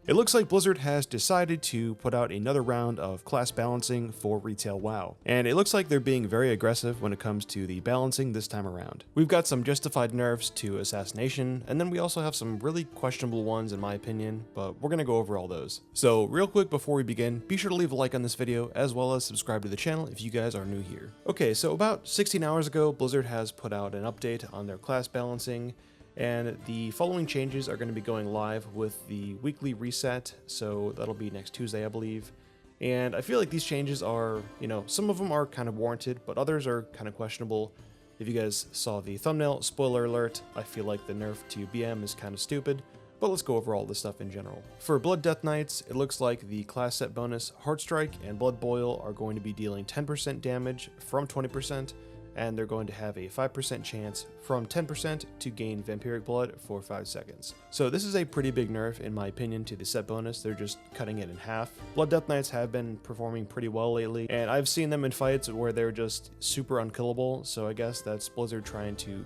It looks like Blizzard has decided to put out another round of class balancing for retail WoW, and it looks like they're being very aggressive when it comes to the balancing this time around. We've got some justified nerfs to Assassination, and then we also have some really questionable ones in my opinion, but we're gonna go over all those. So real quick before we begin, be sure to leave a like on this video as well as subscribe to the channel if you guys are new here. Okay, so about 16 hours ago, Blizzard has put out an update on their class balancing, and the following changes are going to be going live with the weekly reset, so that'll be next Tuesday, I believe. And I feel like these changes are, some of them are kind of warranted, but others are kind of questionable. If you guys saw the thumbnail, spoiler alert, I feel like the nerf to BM is kind of stupid, but let's go over all this stuff in general. For Blood Death Knights, it looks like the class set bonus Heartstrike and Blood Boil are going to be dealing 10% damage from 20%, and they're going to have a 5% chance from 10% to gain Vampiric Blood for 5 seconds. So this is a pretty big nerf in my opinion to the set bonus. They're just cutting it in half. Blood Death Knights have been performing pretty well lately, and I've seen them in fights where they're just super unkillable, so I guess that's Blizzard trying to,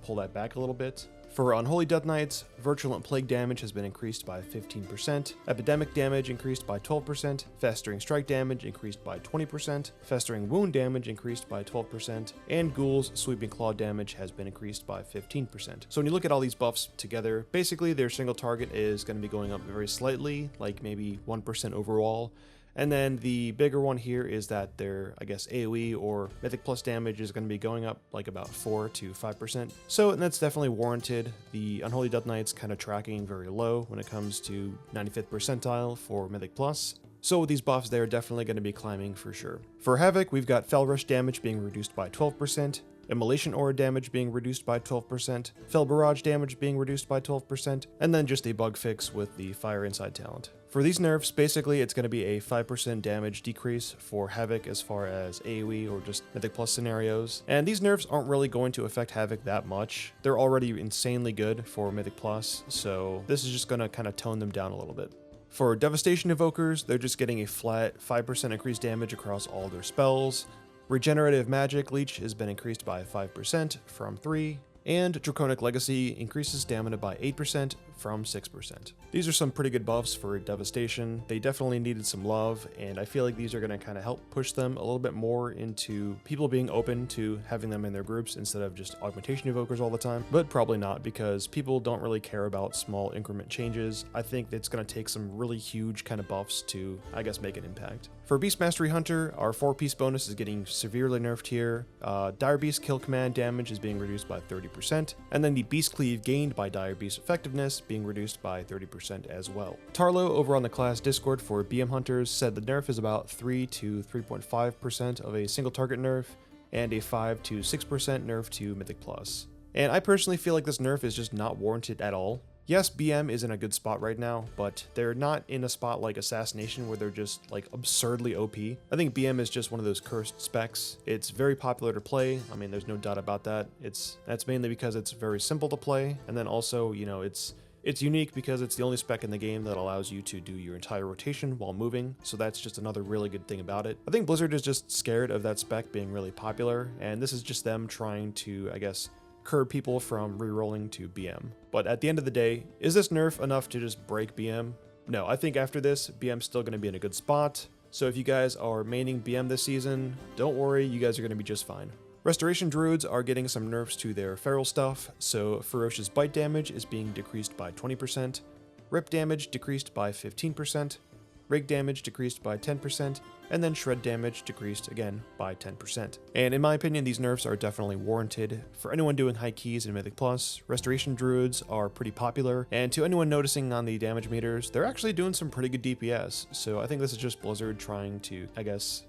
pull that back a little bit. For Unholy Death Knights, Virulent Plague damage has been increased by 15%, Epidemic damage increased by 12%, Festering Strike damage increased by 20%, Festering Wound damage increased by 12%, and Ghoul's Sweeping Claw damage has been increased by 15%. So when you look at all these buffs together, basically their single target is going to be going up very slightly, like maybe 1% overall. And then the bigger one here is that their, AoE or Mythic Plus damage is going to be going up like about 4 to 5%. So that's definitely warranted. The Unholy Death Knights kind of tracking very low when it comes to 95th percentile for Mythic Plus. So with these buffs, they're definitely going to be climbing for sure. For Havoc, we've got Fel Rush damage being reduced by 12%, Immolation Aura damage being reduced by 12%, Fel Barrage damage being reduced by 12%, and then just a bug fix with the Fire Inside talent. For these nerfs, basically it's going to be a 5% damage decrease for Havoc as far as AoE or just Mythic Plus scenarios, and these nerfs aren't really going to affect Havoc that much. They're already insanely good for Mythic Plus, so this is just going to kind of tone them down a little bit. For Devastation Evokers, they're just getting a flat 5% increased damage across all their spells. Regenerative Magic Leech has been increased by 5% from 3%, and Draconic Legacy increases stamina by 8% from 6%. These are some pretty good buffs for Devastation. They definitely needed some love, and I feel like these are going to kind of help push them a little bit more into people being open to having them in their groups instead of just Augmentation Evokers all the time, but probably not because people don't really care about small increment changes. I think it's going to take some really huge kind of buffs to, make an impact. For Beast Mastery Hunter, our 4-piece bonus is getting severely nerfed here. Dire Beast kill command damage is being reduced by 30%, and then the Beast Cleave gained by Dire Beast effectiveness being reduced by 30% as well. Tarlo over on the class Discord for BM Hunters said the nerf is about 3 to 3.5% of a single target nerf, and a 5 to 6% nerf to Mythic Plus. And I personally feel like this nerf is just not warranted at all. Yes, BM is in a good spot right now, but they're not in a spot like Assassination where they're just absurdly OP. I think BM is just one of those cursed specs. It's very popular to play. I mean, there's no doubt about that. That's mainly because it's very simple to play, and then also, it's unique because it's the only spec in the game that allows you to do your entire rotation while moving, so that's just another really good thing about it. I think Blizzard is just scared of that spec being really popular, and this is just them trying to, curb people from rerolling to BM. But at the end of the day, is this nerf enough to just break BM? No, I think after this, BM's still going to be in a good spot. So if you guys are maining BM this season, don't worry, you guys are going to be just fine. Restoration Druids are getting some nerfs to their feral stuff, so Ferocious Bite damage is being decreased by 20%, Rip damage decreased by 15%, Rig damage decreased by 10%, and then Shred damage decreased again by 10%. And in my opinion, these nerfs are definitely warranted. For anyone doing high keys in Mythic Plus, Restoration Druids are pretty popular, and to anyone noticing on the damage meters, they're actually doing some pretty good DPS, so I think this is just Blizzard trying to,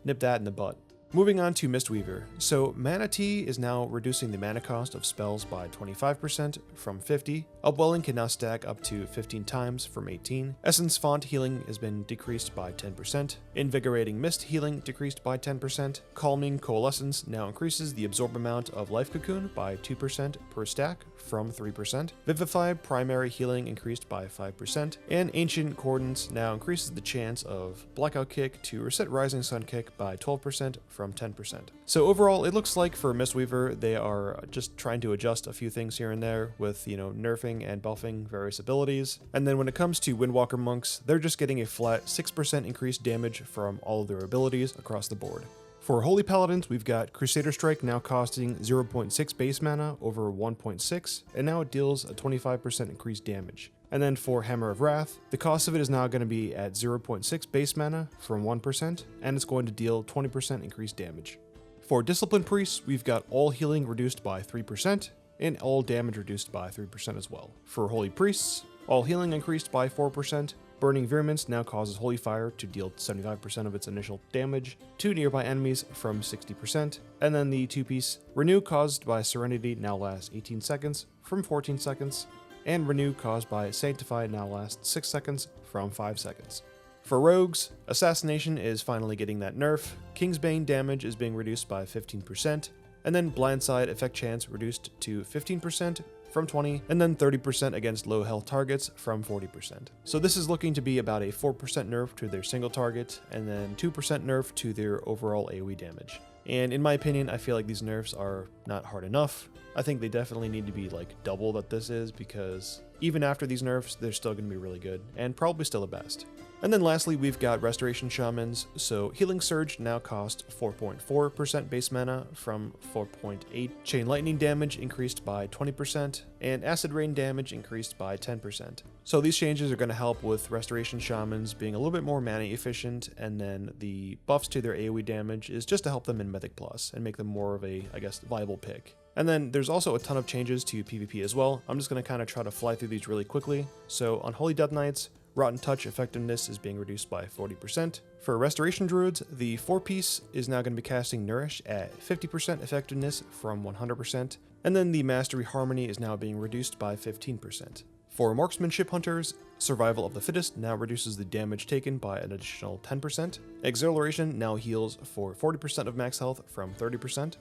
nip that in the butt. Moving on to Mistweaver. So Mana Tea is now reducing the mana cost of spells by 25% from 50. Upwelling can now stack up to 15 times from 18. Essence Font healing has been decreased by 10%. Invigorating Mist healing decreased by 10%. Calming Coalescence now increases the absorb amount of Life Cocoon by 2% per stack from 3%. Vivify primary healing increased by 5%. And Ancient Cordons now increases the chance of Blackout Kick to Reset Rising Sun Kick by 12% from 10%. So overall, it looks like for Mistweaver, they are just trying to adjust a few things here and there with, nerfing and buffing various abilities. And then when it comes to Windwalker monks, they're just getting a flat 6% increased damage from all of their abilities across the board. For Holy Paladins, we've got Crusader Strike now costing 0.6 base mana over 1.6, and now it deals a 25% increased damage. And then for Hammer of Wrath, the cost of it is now going to be at 0.6 base mana from 1%, and it's going to deal 20% increased damage. For Discipline Priests, we've got all healing reduced by 3%, and all damage reduced by 3% as well. For Holy Priests, all healing increased by 4%, Burning Virulence now causes Holy Fire to deal 75% of its initial damage to nearby enemies from 60%, and then the 2-piece Renew caused by Serenity now lasts 18 seconds from 14 seconds, and Renew caused by Sanctify now lasts 6 seconds from 5 seconds. For Rogues, Assassination is finally getting that nerf, Kingsbane damage is being reduced by 15%, and then Blindside effect chance reduced to 15%, from 20, and then 30% against low health targets from 40%. So this is looking to be about a 4% nerf to their single target, and then 2% nerf to their overall AoE damage. And in my opinion, I feel like these nerfs are not hard enough. I think they definitely need to be like double what this is, because even after these nerfs, they're still going to be really good, and probably still the best. And then lastly, we've got Restoration Shamans. So Healing Surge now costs 4.4% base mana from 4.8. Chain Lightning damage increased by 20%, and Acid Rain damage increased by 10%. So these changes are going to help with Restoration Shamans being a little bit more mana efficient, and then the buffs to their AoE damage is just to help them in Mythic Plus and make them more of a, viable pick. And then there's also a ton of changes to PvP as well. I'm just going to kind of try to fly through these really quickly. So on Holy Death Knights, Rotten Touch effectiveness is being reduced by 40%. For Restoration Druids, the 4-piece is now going to be casting Nourish at 50% effectiveness from 100%, and then the Mastery Harmony is now being reduced by 15%. For Marksmanship Hunters, Survival of the Fittest now reduces the damage taken by an additional 10%. Exhilaration now heals for 40% of max health from 30%.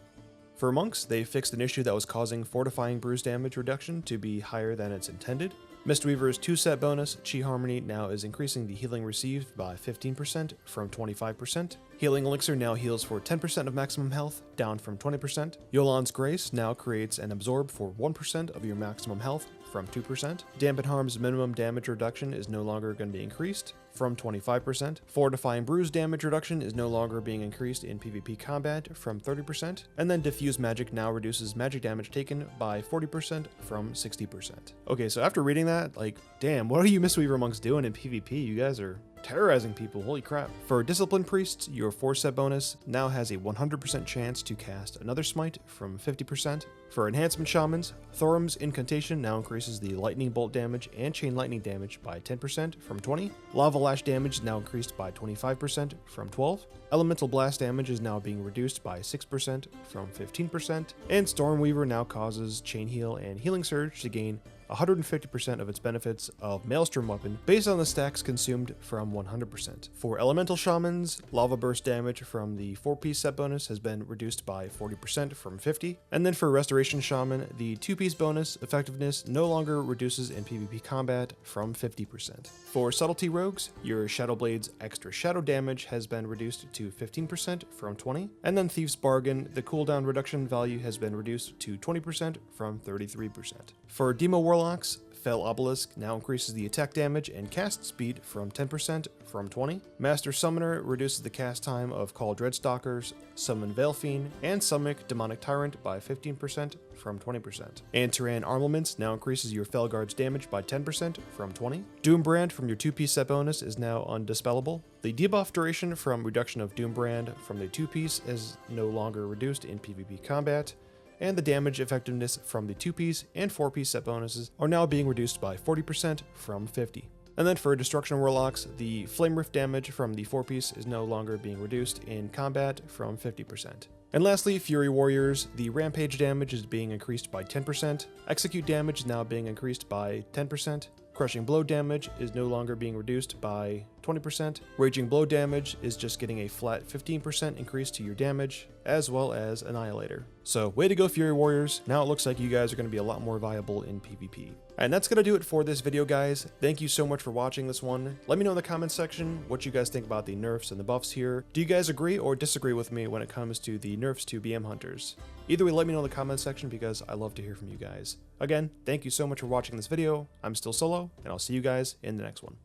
For Monks, they fixed an issue that was causing Fortifying Bruise damage reduction to be higher than it's intended. Mistweaver's 2-set bonus, Chi Harmony, now is increasing the healing received by 15% from 25%. Healing Elixir now heals for 10% of maximum health, down from 20%. Yolan's Grace now creates an absorb for 1% of your maximum health, from 2%. Dampen Harm's minimum damage reduction is no longer going to be increased, from 25%. Fortifying Bruise damage reduction is no longer being increased in PvP combat, from 30%. And then Diffuse Magic now reduces magic damage taken by 40% from 60%. Okay, so after reading that, damn, what are you Mistweaver monks doing in PvP? You guys are terrorizing people, holy crap. For Discipline Priests, your 4-set bonus now has a 100% chance to cast another smite from 50%. For Enhancement Shamans, Thorum's Incantation now increases the Lightning Bolt damage and Chain Lightning damage by 10% from 20. Lava Lash damage is now increased by 25% from 12. Elemental Blast damage is now being reduced by 6% from 15%. And Stormweaver now causes Chain Heal and Healing Surge to gain 150% of its benefits of Maelstrom Weapon based on the stacks consumed from 100%. For Elemental Shamans, Lava Burst damage from the 4-piece set bonus has been reduced by 40% from 50. And then for Restoration Shaman, the 2-piece bonus effectiveness no longer reduces in PvP combat from 50%. For Subtlety Rogues, your Shadowblade's extra shadow damage has been reduced to 15% from 20. And then Thief's Bargain, the cooldown reduction value has been reduced to 20% from 33%. For Demo Warlocks, Fell Obelisk now increases the attack damage and cast speed from 10% from 20. Master Summoner reduces the cast time of Call Dreadstalkers, Summon Veilfiend, and Summon Demonic Tyrant by 15% from 20%. And Tyran Armaments now increases your Felguard's damage by 10% from 20. Doombrand from your 2-piece set bonus is now undispellable. The debuff duration from reduction of Doombrand from the 2-piece is no longer reduced in PvP combat. And the damage effectiveness from the 2-piece and 4-piece set bonuses are now being reduced by 40% from 50%. And then for Destruction Warlocks, the Flame Rift damage from the 4-piece is no longer being reduced in combat from 50%. And lastly, Fury Warriors, the Rampage damage is being increased by 10%, Execute damage is now being increased by 10%, Crushing blow damage is no longer being reduced by 20%. Raging blow damage is just getting a flat 15% increase to your damage, as well as Annihilator. So way to go, Fury Warriors. Now it looks like you guys are going to be a lot more viable in PvP. And that's going to do it for this video, guys. Thank you so much for watching this one. Let me know in the comments section what you guys think about the nerfs and the buffs here. Do you guys agree or disagree with me when it comes to the nerfs to BM Hunters? Either way, let me know in the comments section because I love to hear from you guys. Again, thank you so much for watching this video. I'm still Solo, and I'll see you guys in the next one.